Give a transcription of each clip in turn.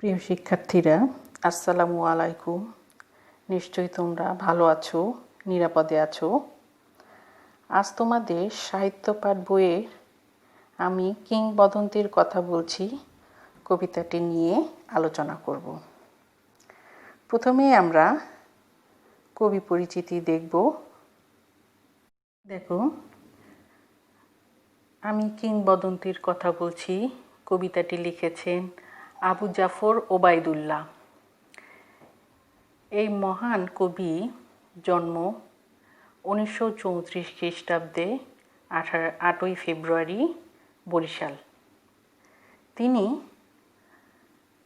প্রিয় শিক্ষার্থীরা, আসসালামু আলাইকুম। নিশ্চয়ই তোমরা ভালো আছো, নিরাপদে আছো। আজ তোমাদের সাহিত্য পাঠ বইয়ে আমি কিংবদন্তির কথা বলছি, কবিতাটি নিয়ে আলোচনা করব। প্রথমে আমরা কবি পরিচিতি দেখব। দেখো, আমি কিংবদন্তির কথা বলছি, কবিতাটি লিখেছেন আবু জাফর ওবায়দুল্লাহ। এই মহান কবি জন্ম 1934 খ্রিস্টাব্দে 8ই ফেব্রুয়ারি, বরিশাল। তিনি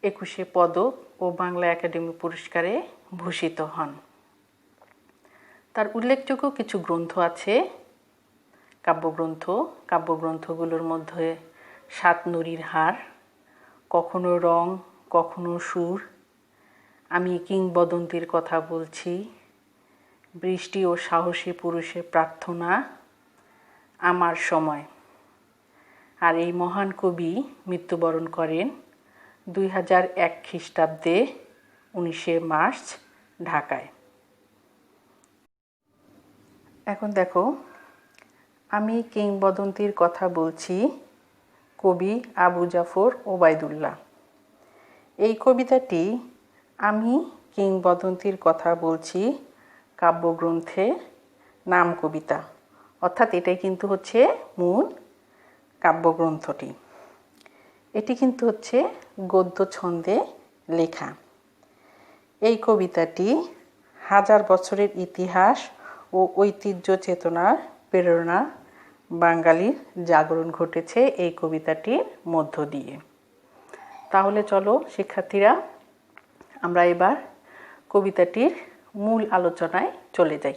21 পদক ও বাংলা একাডেমি পুরস্কারে ভূষিত হন। তার উল্লেখযোগ্য কিছু গ্রন্থ আছে, কাব্যগ্রন্থগুলোর মধ্যে সাত নুরির হার, কখনো রং কখনো সুর, আমি কিংবদন্তির কথা বলছি, বৃষ্টি ও সাহসী পুরুষের প্রার্থনা, আমার সময়। আর এই মহান কবি মৃত্যুবরণ করেন 2001 খ্রিস্টাব্দে 19শে মার্চ, ঢাকায়। এখন দেখো, আমি কিংবদন্তির কথা বলছি, কবি আবু জাফর ওবায়দুল্লাহ। এই কবিতাটি আমি কিংবদন্তির কথা বলছি কাব্যগ্রন্থে নাম কবিতা, অর্থাৎ এটাই কিন্তু হচ্ছে মূল কাব্যগ্রন্থটি। এটি কিন্তু হচ্ছে গদ্য ছন্দে লেখা। এই কবিতাটি হাজার বছরের ইতিহাস ও ঐতিহ্য চেতনার প্রেরণা, বাঙালির জাগরণ ঘটেছে এই কবিতাটির মধ্য দিয়ে। তাহলে চলো শিক্ষার্থীরা, আমরা এবার কবিতাটির মূল আলোচনায় চলে যাই।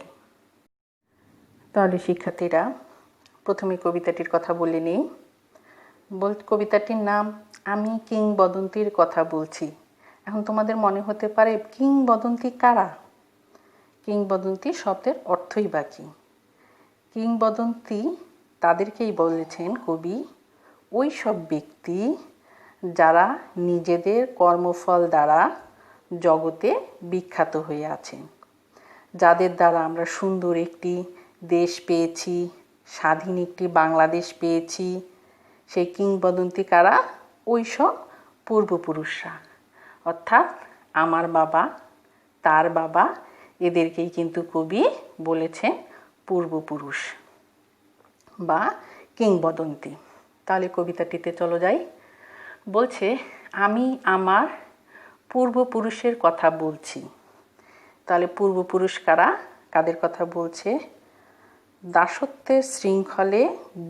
তাহলে শিক্ষার্থীরা, প্রথমে কবিতাটির কথা বলে নিই। কবিতাটির নাম আমি কিংবদন্তির কথা বলছি। এখন তোমাদের মনে হতে পারে, কিংবদন্তি কারা? কিংবদন্তি শব্দের অর্থই বা কী? কিংবদন্তি তাদেরকেই বলেছেন কবি, ওই সব ব্যক্তি যারা নিজেদের কর্মফল দ্বারা জগতে বিখ্যাত হয়ে আছেন, যাদের দ্বারা আমরা সুন্দর একটি দেশ পেয়েছি, স্বাধীন একটি বাংলাদেশ পেয়েছি। সেই কিংবদন্তি কারা? ওই সব পূর্বপুরুষরা, অর্থাৎ আমার বাবা, তার বাবা, এদেরকেই কিন্তু কবি বলেছেন পূর্বপুরুষ বা কিংবদন্তি। তাহলে কবিতাটিতে চলো যাই। বলছে, আমি আমার পূর্বপুরুষের কথা বলছি। তাহলে পূর্বপুরুষ কারা? কাদের কথা বলছে? দাসত্বের শৃঙ্খলে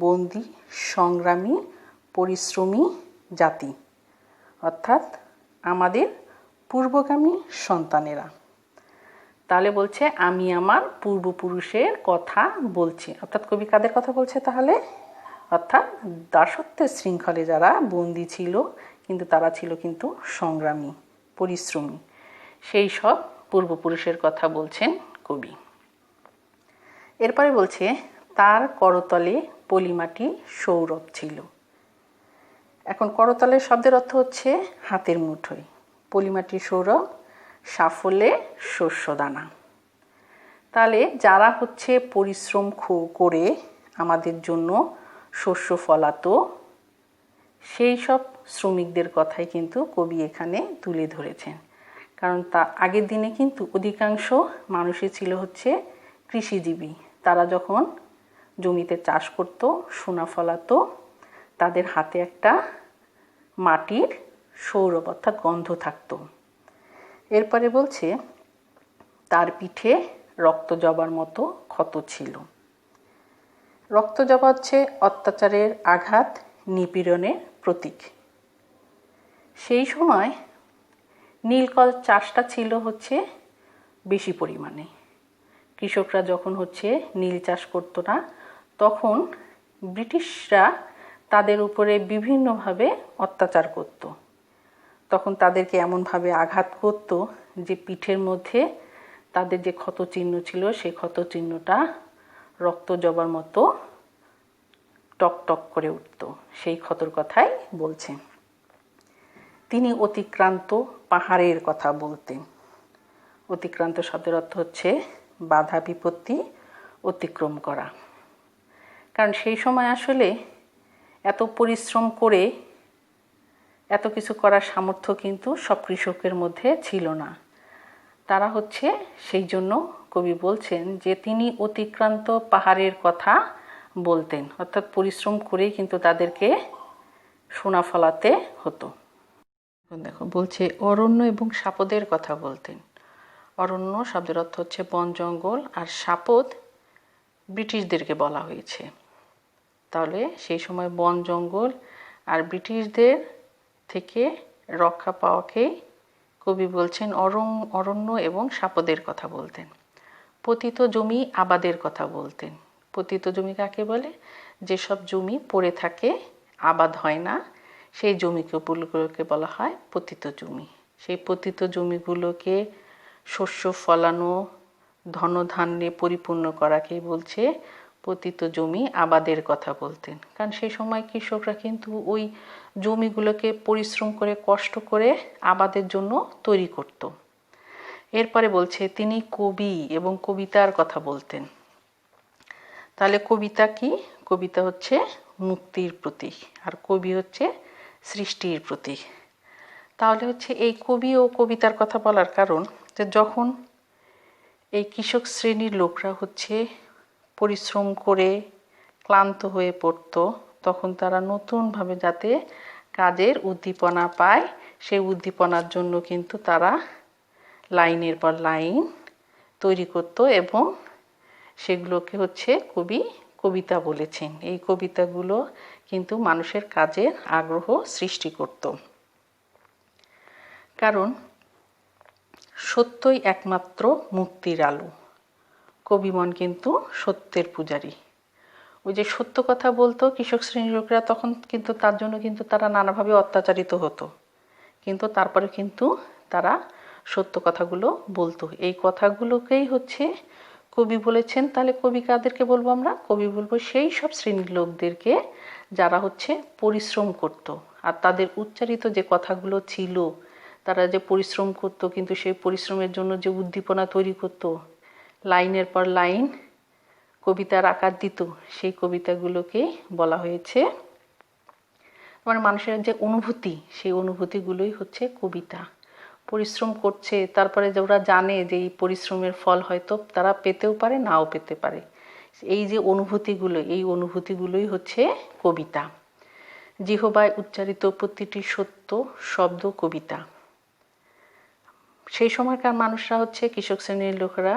বন্দী সংগ্রামী পরিশ্রমী জাতি, অর্থাৎ আমাদের পূর্বগামী সন্তানেরা। তাহলে বলছে আমি আমার পূর্বপুরুষের কথা বলছি, অর্থাৎ কবি কাদের কথা বলছে তাহলে? অর্থাৎ দাসত্বের শৃঙ্খলে যারা বন্দী ছিল, কিন্তু তারা ছিল কিন্তু সংগ্রামী, পরিশ্রমী, সেই সব পূর্বপুরুষের কথা বলছেন কবি। এরপরে বলছে, তার করতলে পলিমাটি সৌরভ ছিল। এখন করতলের শব্দের অর্থ হচ্ছে হাতের মুঠোয়, পলিমাটি সৌরভ সাফল্যে শস্যদানা। তাহলে যারা হচ্ছে পরিশ্রম করে আমাদের জন্য শস্য ফলাতো, সেই সব শ্রমিকদের কথাই কিন্তু কবি এখানে তুলে ধরেছেন। কারণ তা আগের দিনে কিন্তু অধিকাংশ মানুষই ছিল হচ্ছে কৃষিজীবী। তারা যখন জমিতে চাষ করত, সোনা ফলাতো, তাদের হাতে একটা মাটির সৌরভ অর্থাৎ গন্ধ থাকতো। এরপরে বলছে, তার পিঠে রক্ত জবার মতো ক্ষত ছিল। রক্ত জবা হচ্ছে অত্যাচারের আঘাত, নিপীড়নের প্রতীক। সেই সময় নীলকল চাষটা ছিল হচ্ছে বেশি পরিমাণে। কৃষকরা যখন হচ্ছে নীল চাষ করতো না, তখন ব্রিটিশরা তাদের উপরে বিভিন্নভাবে অত্যাচার করত। তখন তাদেরকে এমনভাবে আঘাত করত যে পিঠের মধ্যে তাদের যে ক্ষত চিহ্ন ছিল, সেই ক্ষত চিহ্নটা রক্ত জবার মতো টক টক করে উঠত। সেই ক্ষতর কথাই বলছেন। তিনি অতিক্রান্ত পাহাড়ের কথা বলতেন। অতিক্রান্ত শব্দের অর্থ হচ্ছে বাধা বিপত্তি অতিক্রম করা। কারণ সেই সময় আসলে এত পরিশ্রম করে এত কিছু করার সামর্থ্য কিন্তু সব কৃষকের মধ্যে ছিল না। তারা হচ্ছে সেই জন্য কবি বলছেন যে তিনি অতিক্রান্ত পাহাড়ের কথা বলতেন, অর্থাৎ পরিশ্রম করেই কিন্তু তাদেরকে সোনা ফলাতে হতো। দেখো বলছে অরণ্য এবং সাপদের কথা বলতেন। অরণ্য শব্দের অর্থ হচ্ছে বন জঙ্গল, আর সাপদ ব্রিটিশদেরকে বলা হয়েছে। তাহলে সেই সময় বন জঙ্গল আর ব্রিটিশদের থেকে রক্ষা পাওয়াকে কবি বলছেন অরণ্য এবং সাপদের কথা বলতেন। পতিত জমি আবাদের কথা বলতেন। পতিত জমি কাকে বলে? যেসব জমি পড়ে থাকে, আবাদ হয় না, সেই জমিগুলোকে বলা হয় পতিত জমি। সেই পতিত জমিগুলোকে শস্য ফলানো, ধনধান্যে পরিপূর্ণ করাকেই বলছে পতিত জমি আবাদের কথা বলতেন। কারণ সেই সময় কৃষকরা কিন্তু ওই জমিগুলোকে পরিশ্রম করে কষ্ট করে আবাদের জন্য তৈরি করত। এরপরে বলছে তিনি কবি এবং কবিতার কথা বলতেন। তাহলে কবিতা কি? কবিতা হচ্ছে মুক্তির প্রতীক, আর কবি হচ্ছে সৃষ্টির প্রতীক। তাহলে হচ্ছে এই কবি ও কবিতার কথা বলার কারণ যে যখন এই কৃষক শ্রেণীর লোকরা হচ্ছে পরিশ্রম করে ক্লান্ত হয়ে পড়ত, তখন তারা নতুনভাবে যাতে কাজের উদ্দীপনা পায়, সেই উদ্দীপনার জন্য কিন্তু তারা লাইনের পর লাইন তৈরি করত এবং সেগুলোকে হচ্ছে কবি কবিতা বলেছেন। এই কবিতাগুলো কিন্তু মানুষের কাজের আগ্রহ সৃষ্টি করত। কারণ সত্যই একমাত্র মুক্তির আলো। কবিমন কিন্তু সত্যের পূজারী। ওই যে সত্য কথা বলতো কৃষক শ্রেণীর লোকেরা, তখন কিন্তু তার জন্য কিন্তু তারা নানাভাবে অত্যাচারিত হতো, কিন্তু তারপরে কিন্তু তারা সত্য কথাগুলো বলতো। এই কথাগুলোকেই হচ্ছে কবি বলেছেন। তাহলে কবি কাদেরকে বলবো আমরা? কবি বলবো সেই সব শ্রেণীর লোকদেরকে যারা হচ্ছে পরিশ্রম করত, আর তাদের উচ্চারিত যে কথাগুলো ছিল, তারা যে পরিশ্রম করত কিন্তু সেই পরিশ্রমের জন্য যে উদ্দীপনা তৈরি করত, লাইনের পর লাইন কবিতার আকার দিত, সেই কবিতাগুলোকেই বলা হয়েছে মানে মানুষের যে অনুভূতি, সেই অনুভূতিগুলোই হচ্ছে কবিতা। পরিশ্রম করছে, তারপরে যে ওরা জানে যে এই পরিশ্রমের ফল হয়তো তারা পেতেও পারে, নাও পেতে পারে, এই যে অনুভূতিগুলো, এই অনুভূতিগুলোই হচ্ছে কবিতা। জিহ্বায় উচ্চারিত প্রতিটি সত্য শব্দ কবিতা। সেই সময়কার মানুষরা হচ্ছে কৃষক শ্রেণীর লোকেরা,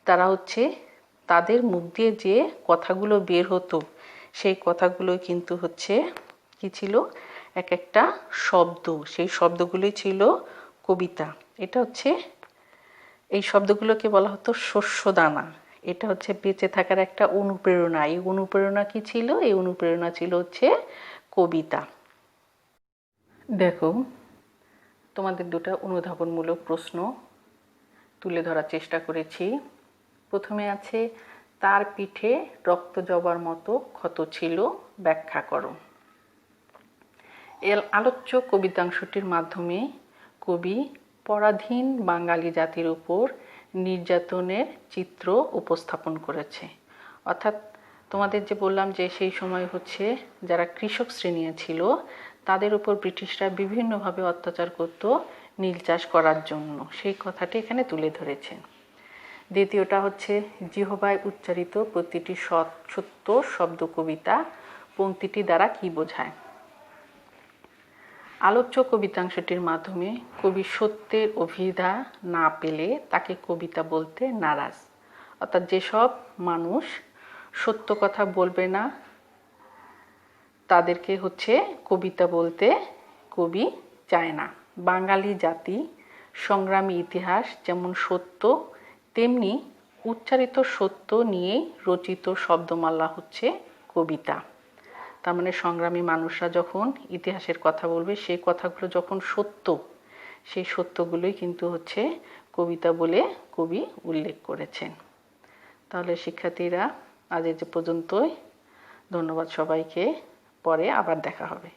তারা হচ্ছে তাদের মুখ দিয়ে যে কথাগুলো বের হতো, সেই কথাগুলো কিন্তু হচ্ছে কি ছিল? এক একটা শব্দ। সেই শব্দগুলোই ছিল কবিতা। এটা হচ্ছে, এই শব্দগুলোকে বলা হতো শস্যদানা। এটা হচ্ছে বেঁচে থাকার একটা অনুপ্রেরণা। এই অনুপ্রেরণা কি ছিল? এই অনুপ্রেরণা ছিল হচ্ছে কবিতা। দেখো, তোমাদের দুটো অনুধাবনমূলক প্রশ্ন তুলে ধরার চেষ্টা করেছি। প্রথমে আছে তার পিঠে রক্ত জবার মতো ক্ষত ছিল, ব্যাখ্যা করো। এর আলোচ্য কবিতাংশটির মাধ্যমে কবি পরাধীন বাঙালি জাতির উপর নির্যাতনের চিত্র উপস্থাপন করেছে। অর্থাৎ তোমাদের যে বললাম যে সেই সময় হচ্ছে যারা কৃষক শ্রেণী ছিল, তাদের উপর ব্রিটিশরা বিভিন্নভাবে অত্যাচার করত নীল চাষ করার জন্য, সেই কথাটি এখানে তুলে ধরেছেন। দ্বিতীয়টা হচ্ছে জিহ্বায় উচ্চারিত প্রতিটি সত্য শব্দ কবিতা, পংক্তিটি দ্বারা কি বোঝায়? আলোচ্য কবিতাংশটির মাধ্যমে কবি সত্যের অভিধা না পেলে তাকে কবিতা বলতে নারাজ। অর্থাৎ যেসব মানুষ সত্য কথা বলবে না, তাদেরকে হচ্ছে কবিতা বলতে কবি চায় না। বাঙালি জাতি সংগ্রামী ইতিহাস যেমন সত্য, তেমনি উচ্চারিত সত্য নিয়েই রচিত শব্দমালা হচ্ছে কবিতা। তার মানে সংগ্রামী মানুষরা যখন ইতিহাসের কথা বলবে, সেই কথাগুলো যখন সত্য, সেই সত্যগুলোই কিন্তু হচ্ছে কবিতা বলে কবি উল্লেখ করেছেন। তাহলে শিক্ষার্থীরা, আজ এই পর্যন্তই। ধন্যবাদ সবাইকে। পরে আবার দেখা হবে।